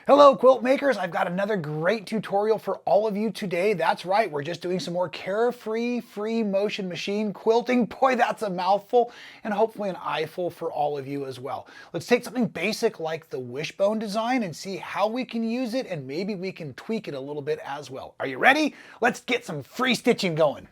Hello quilt makers, I've got another great tutorial for all of you today. That's right, we're just doing some more carefree, free motion machine quilting. Boy, that's a mouthful, and hopefully an eyeful for all of you as well. Let's take something basic like the Wishbone design and see how we can use it, and maybe we can tweak it a little bit as well. Are you ready? Let's get some free stitching going.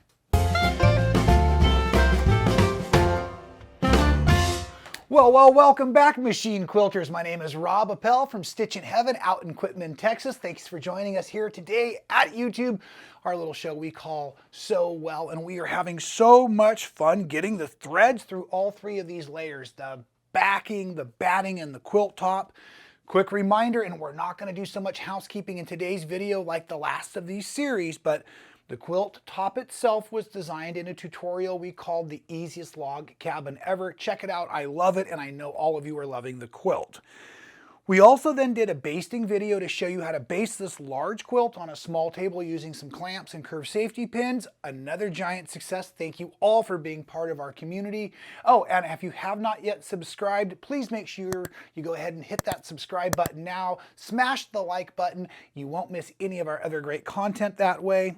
Well, welcome back, machine quilters. My name is Rob Appell from Stitchin Heaven out in Quitman, Texas. Thanks for joining us here today at YouTube, our little show we call So Well, and we are having so much fun getting the threads through all three of these layers, the backing, the batting, and the quilt top. Quick reminder, and we're not going to do so much housekeeping in today's video like the last of these series, but the quilt top itself was designed in a tutorial we called the easiest log cabin ever. Check it out. I love it, and I know all of you are loving the quilt. We also then did a basting video to show you how to base this large quilt on a small table using some clamps and curved safety pins. Another giant success. Thank you all for being part of our community. Oh, and if you have not yet subscribed, please make sure you go ahead and hit that subscribe button now. Smash the like button. You won't miss any of our other great content that way.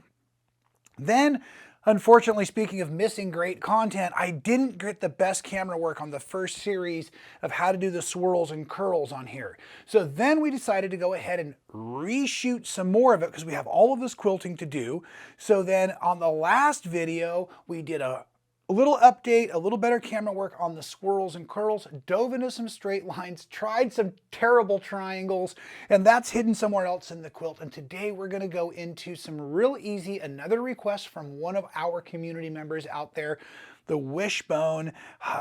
Then, unfortunately, speaking of missing great content, I didn't get the best camera work on the first series of how to do the swirls and curls on here. So then we decided to go ahead and reshoot some more of it because we have all of this quilting to do. So then on the last video, we did a little update, a little better camera work on the swirls and curls, dove into some straight lines, tried some terrible triangles, and that's hidden somewhere else in the quilt. And today we're going to go into some real easy, another request from one of our community members out there, the Wishbone.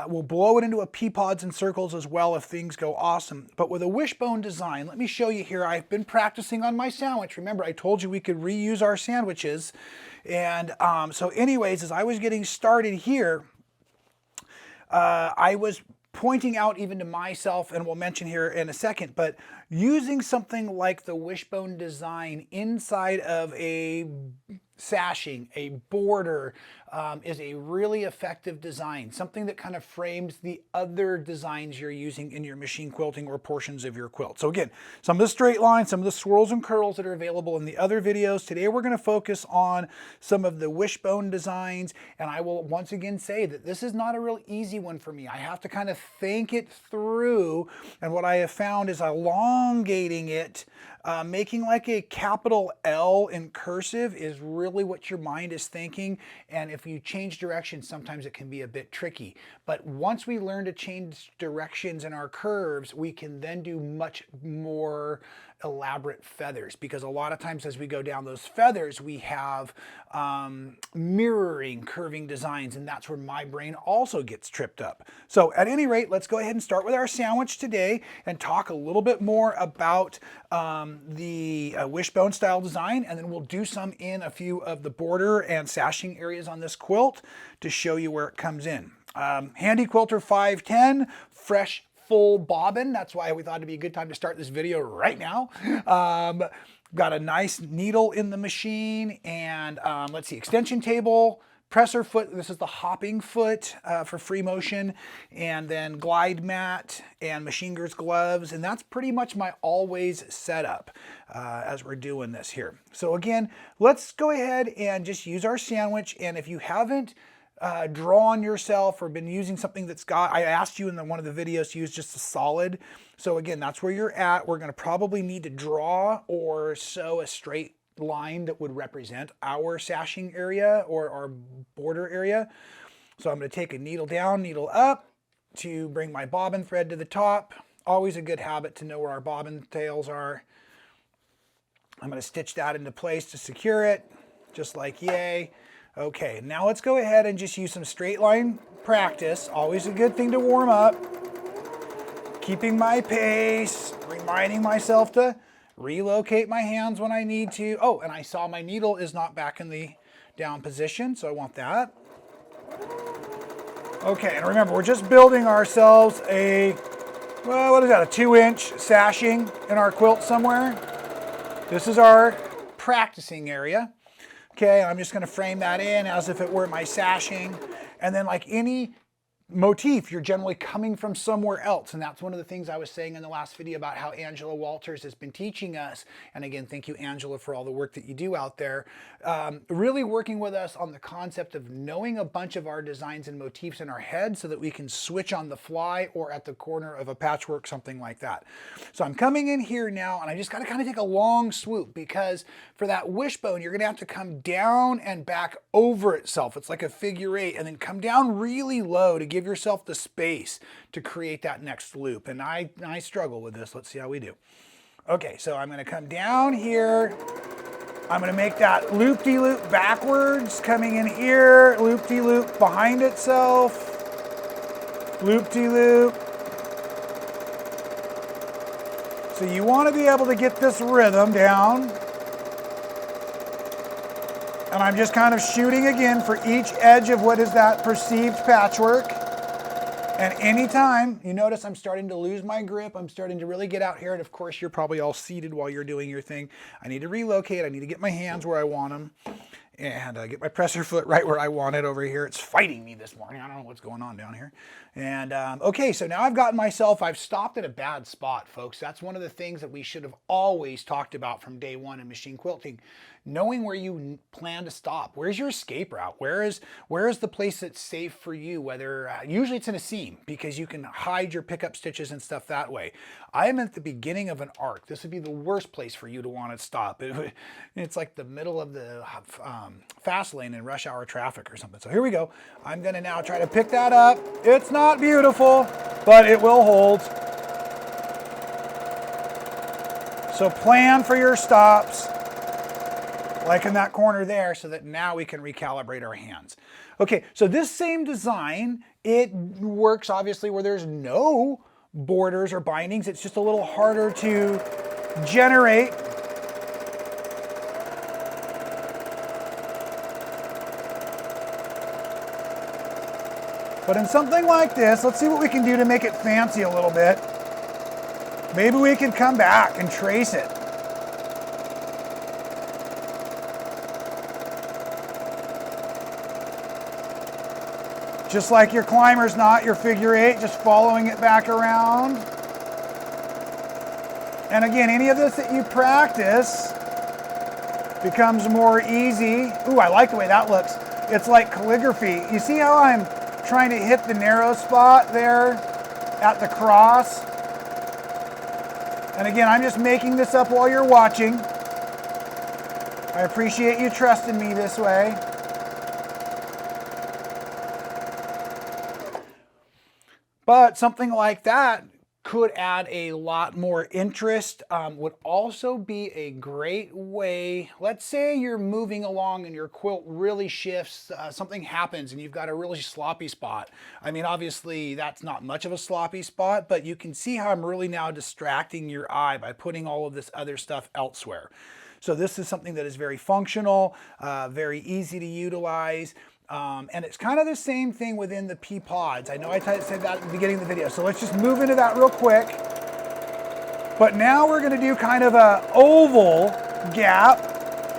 We'll blow it into a pea pods and circles as well if things go awesome. But with a Wishbone design, let me show you here. I've been practicing on my sandwich. Remember, I told you we could reuse our sandwiches. And so anyways, as I was getting started here, I was pointing out even to myself, and we'll mention here in a second, but using something like the Wishbone design inside of a sashing, a border, is a really effective design. Something that kind of frames the other designs you're using in your machine quilting or portions of your quilt. So again, some of the straight lines, some of the swirls and curls that are available in the other videos. Today we're going to focus on some of the Wishbone designs, and I will once again say that this is not a real easy one for me. I have to kind of think it through, and what I have found is elongating it, making like a capital L in cursive is really what your mind is thinking, and if you change directions, sometimes it can be a bit tricky. But once we learn to change directions in our curves, we can then do much more elaborate feathers, because a lot of times as we go down those feathers, we have mirroring curving designs, and that's where my brain also gets tripped up. So at any rate, let's go ahead and start with our sandwich today and talk a little bit more about the Wishbone style design, and then we'll do some in a few of the border and sashing areas on this quilt to show you where it comes in. Handy Quilter 510, fresh full bobbin. That's why we thought it'd be a good time to start this video right now. Got a nice needle in the machine, and let's see, extension table, presser foot. This is the hopping foot for free motion, and then glide mat and machine girth gloves, and that's pretty much my always setup as we're doing this here. So again, let's go ahead and just use our sandwich, and if you haven't drawn yourself or been using something that's got, I asked you in one of the videos to use just a solid. So again, that's where you're at. We're going to probably need to draw or sew a straight line that would represent our sashing area or our border area. So I'm going to take a needle down, needle up to bring my bobbin thread to the top. Always a good habit to know where our bobbin tails are. I'm going to stitch that into place to secure it, just like yay. Okay, now let's go ahead and just use some straight line practice. Always a good thing to warm up. Keeping my pace, reminding myself to relocate my hands when I need to. Oh, and I saw my needle is not back in the down position, so I want that. Okay, and remember, we're just building ourselves a, well, what is that, a 2-inch sashing in our quilt somewhere. This is our practicing area. Okay, I'm just going to frame that in as if it were my sashing. And then like any motif, you're generally coming from somewhere else. And that's one of the things I was saying in the last video about how Angela Walters has been teaching us. And again, thank you, Angela, for all the work that you do out there. Really working with us on the concept of knowing a bunch of our designs and motifs in our head so that we can switch on the fly or at the corner of a patchwork, something like that. So I'm coming in here now, and I just got to kind of take a long swoop, because for that wishbone, you're going to have to come down and back over itself. It's like a figure 8, and then come down really low to give yourself the space to create that next loop. And I struggle with this. Let's see how we do. Okay, so I'm going to come down here. I'm going to make that loop-de-loop backwards, coming in here, loop-de-loop behind itself, loop-de-loop. So you want to be able to get this rhythm down. And I'm just kind of shooting again for each edge of what is that perceived patchwork. And anytime you notice I'm starting to lose my grip, I'm starting to really get out here, and of course you're probably all seated while you're doing your thing. I need to relocate, I need to get my hands where I want them, and get my presser foot right where I want it over here. It's fighting me this morning. I don't know what's going on down here. And okay, so now I've stopped at a bad spot, folks. That's one of the things that we should have always talked about from day one in machine quilting. Knowing where you plan to stop. Where's your escape route? Where is the place that's safe for you? Whether usually it's in a seam, because you can hide your pickup stitches and stuff that way. I am at the beginning of an arc. This would be the worst place for you to want to stop. It's like the middle of the fast lane in rush hour traffic or something. So here we go. I'm going to now try to pick that up. It's not beautiful, but it will hold. So plan for your stops, like in that corner there, so that now we can recalibrate our hands. Okay, so this same design, it works obviously where there's no borders or bindings. It's just a little harder to generate. But in something like this, let's see what we can do to make it fancy a little bit. Maybe we can come back and trace it. Just like your climber's knot, your figure 8, just following it back around. And again, any of this that you practice becomes more easy. Ooh, I like the way that looks. It's like calligraphy. You see how I'm trying to hit the narrow spot there at the cross? And again, I'm just making this up while you're watching. I appreciate you trusting me this way. But something like that could add a lot more interest. Would also be a great way, let's say you're moving along and your quilt really shifts, something happens and you've got a really sloppy spot. I mean, obviously that's not much of a sloppy spot, but you can see how I'm really now distracting your eye by putting all of this other stuff elsewhere. So this is something that is very functional, very easy to utilize. And it's kind of the same thing within the pea pods. I know I said that at the beginning of the video, so let's just move into that real quick. But now we're going to do kind of a oval gap,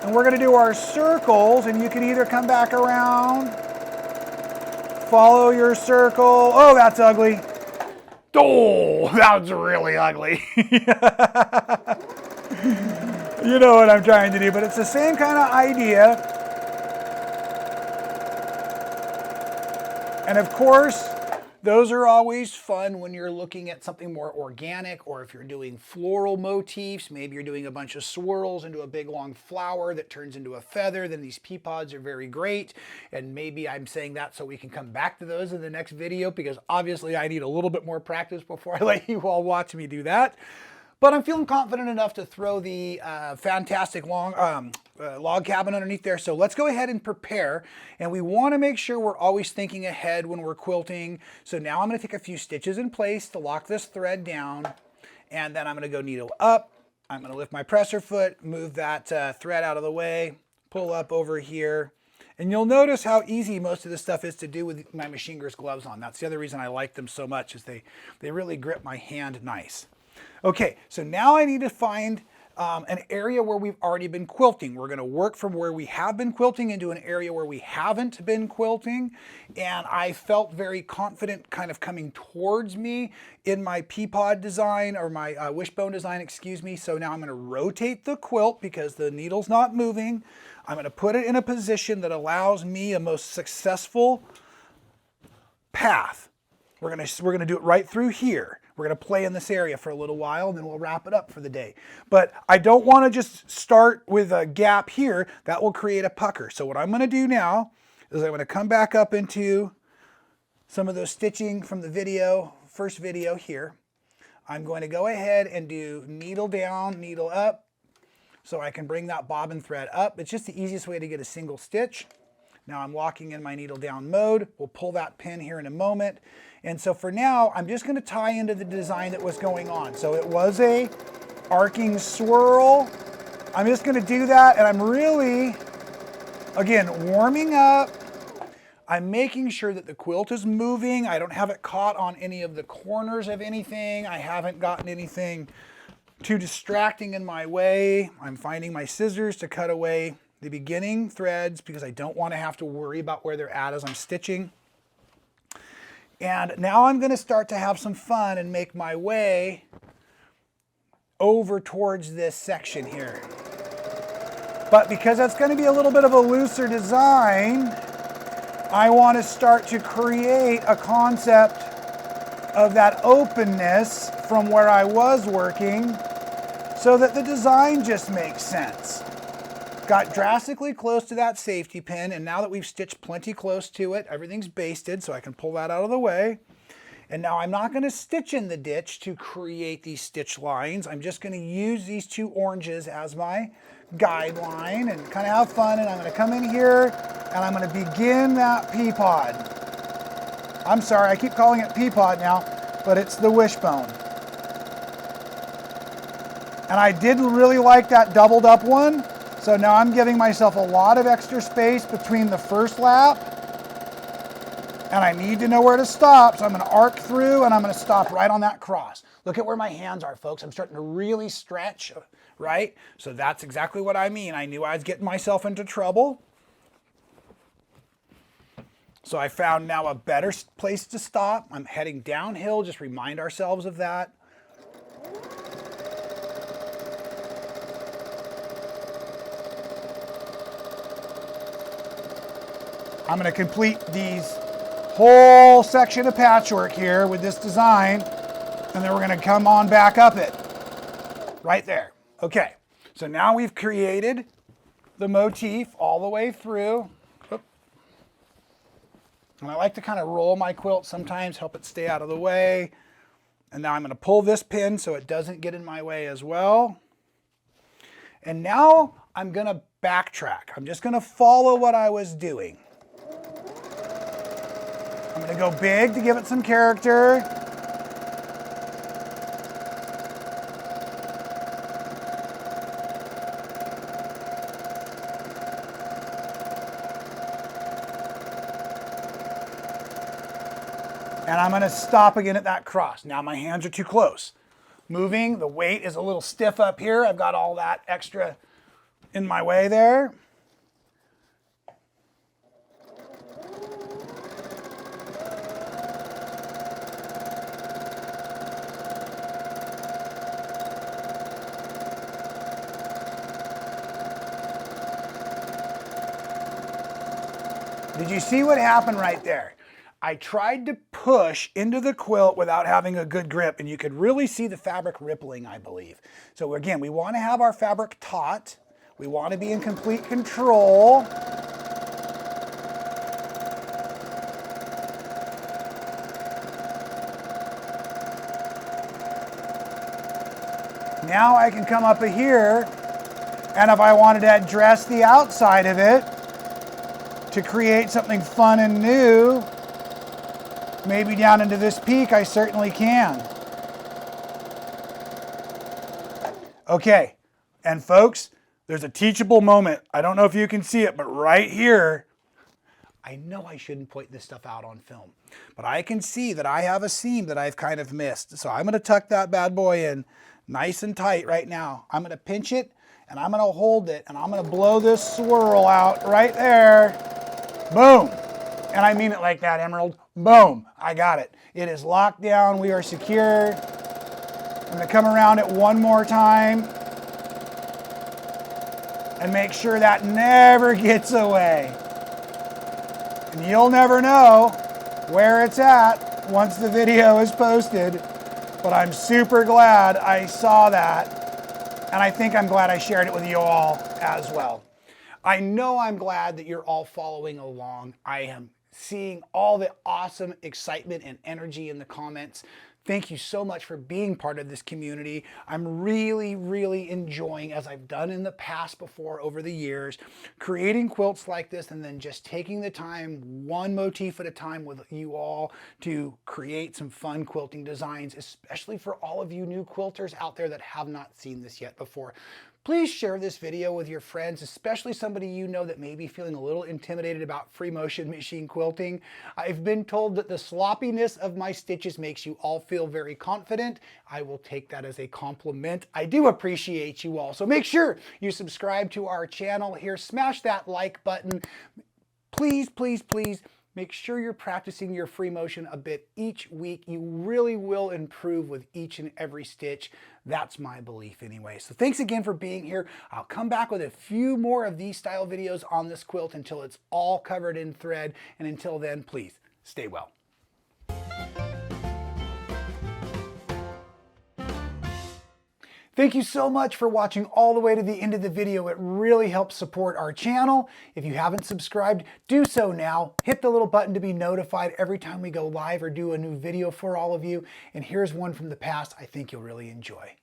and we're going to do our circles, and you can either come back around, follow your circle. Oh, that's ugly. Oh, that was really ugly. You know what I'm trying to do, but it's the same kind of idea. And of course, those are always fun when you're looking at something more organic, or if you're doing floral motifs, maybe you're doing a bunch of swirls into a big long flower that turns into a feather, then these pea pods are very great. And maybe I'm saying that so we can come back to those in the next video, because obviously I need a little bit more practice before I let you all watch me do that. But I'm feeling confident enough to throw the fantastic long log cabin underneath there. So let's go ahead and prepare. And we want to make sure we're always thinking ahead when we're quilting. So now I'm going to take a few stitches in place to lock this thread down. And then I'm going to go needle up. I'm going to lift my presser foot, move that thread out of the way, pull up over here. And you'll notice how easy most of this stuff is to do with my machine gir's gloves on. That's the other reason I like them so much, is they really grip my hand nice. Okay, so now I need to find an area where we've already been quilting. We're going to work from where we have been quilting into an area where we haven't been quilting. And I felt very confident kind of coming towards me in my pea pod design, or my wishbone design, excuse me. So now I'm going to rotate the quilt because the needle's not moving. I'm going to put it in a position that allows me a most successful path. We're going to do it right through here. We're going to play in this area for a little while, and then we'll wrap it up for the day. But I don't want to just start with a gap here. That will create a pucker. So what I'm going to do now is I'm going to come back up into some of those stitching from the video, first video here. I'm going to go ahead and do needle down, needle up, so I can bring that bobbin thread up. It's just the easiest way to get a single stitch. Now I'm locking in my needle down mode. We'll pull that pin here in a moment. And so for now, I'm just going to tie into the design that was going on. So it was a arcing swirl. I'm just going to do that, and I'm really, again, warming up. I'm making sure that the quilt is moving. I don't have it caught on any of the corners of anything. I haven't gotten anything too distracting in my way. I'm finding my scissors to cut away the beginning threads because I don't want to have to worry about where they're at as I'm stitching. And now I'm going to start to have some fun and make my way over towards this section here. But because that's going to be a little bit of a looser design, I want to start to create a concept of that openness from where I was working so that the design just makes sense. Got drastically close to that safety pin, and now that we've stitched plenty close to it, everything's basted, so I can pull that out of the way. And now I'm not going to stitch in the ditch to create these stitch lines. I'm just going to use these two oranges as my guideline and kind of have fun. And I'm going to come in here and I'm going to begin that pea pod. I'm sorry, I keep calling it pea pod now, but it's the wishbone. And I did really like that doubled up one. So now I'm giving myself a lot of extra space between the first lap, and I need to know where to stop. So I'm going to arc through and I'm going to stop right on that cross. Look at where my hands are, folks. I'm starting to really stretch, right? So that's exactly what I mean. I knew I was getting myself into trouble. So I found now a better place to stop. I'm heading downhill. Just remind ourselves of that. I'm going to complete these whole section of patchwork here with this design, and then we're going to come on back up it. Right there. Okay, so now we've created the motif all the way through. And I like to kind of roll my quilt sometimes, help it stay out of the way. And now I'm going to pull this pin so it doesn't get in my way as well. And now I'm going to backtrack. I'm just going to follow what I was doing. I'm going to go big to give it some character. And I'm going to stop again at that cross. Now my hands are too close. Moving, the weight is a little stiff up here. I've got all that extra in my way there. Did you see what happened right there? I tried to push into the quilt without having a good grip, and you could really see the fabric rippling, I believe. So again, we want to have our fabric taut. We want to be in complete control. Now I can come up here, and if I wanted to dress the outside of it to create something fun and new, maybe down into this peak, I certainly can. Okay, and folks, there's a teachable moment. I don't know if you can see it, but right here, I know I shouldn't point this stuff out on film, but I can see that I have a seam that I've kind of missed. So I'm gonna tuck that bad boy in nice and tight right now. I'm gonna pinch it and I'm gonna hold it and I'm gonna blow this swirl out right there. Boom. And I mean it like that, Emerald. Boom, I got it. It is locked down, we are secure. I'm gonna come around it one more time and make sure that never gets away. And you'll never know where it's at once the video is posted, but I'm super glad I saw that, and I think I'm glad I shared it with you all as well. I know I'm glad that you're all following along. I am seeing all the awesome excitement and energy in the comments. Thank you so much for being part of this community. I'm really enjoying, as I've done in the past before over the years, creating quilts like this and then just taking the time, one motif at a time with you all to create some fun quilting designs, especially for all of you new quilters out there that have not seen this yet before. Please share this video with your friends, especially somebody you know that may be feeling a little intimidated about free motion machine quilting. I've been told that the sloppiness of my stitches makes you all feel very confident. I will take that as a compliment. I do appreciate you all. So make sure you subscribe to our channel here. Smash that like button. Please make sure you're practicing your free motion a bit each week. You really will improve with each and every stitch. That's my belief anyway. So thanks again for being here. I'll come back with a few more of these style videos on this quilt until it's all covered in thread. And until then, please stay well. Thank you so much for watching all the way to the end of the video. It really helps support our channel. If you haven't subscribed, do so now. Hit the little button to be notified every time we go live or do a new video for all of you. And here's one from the past I think you'll really enjoy.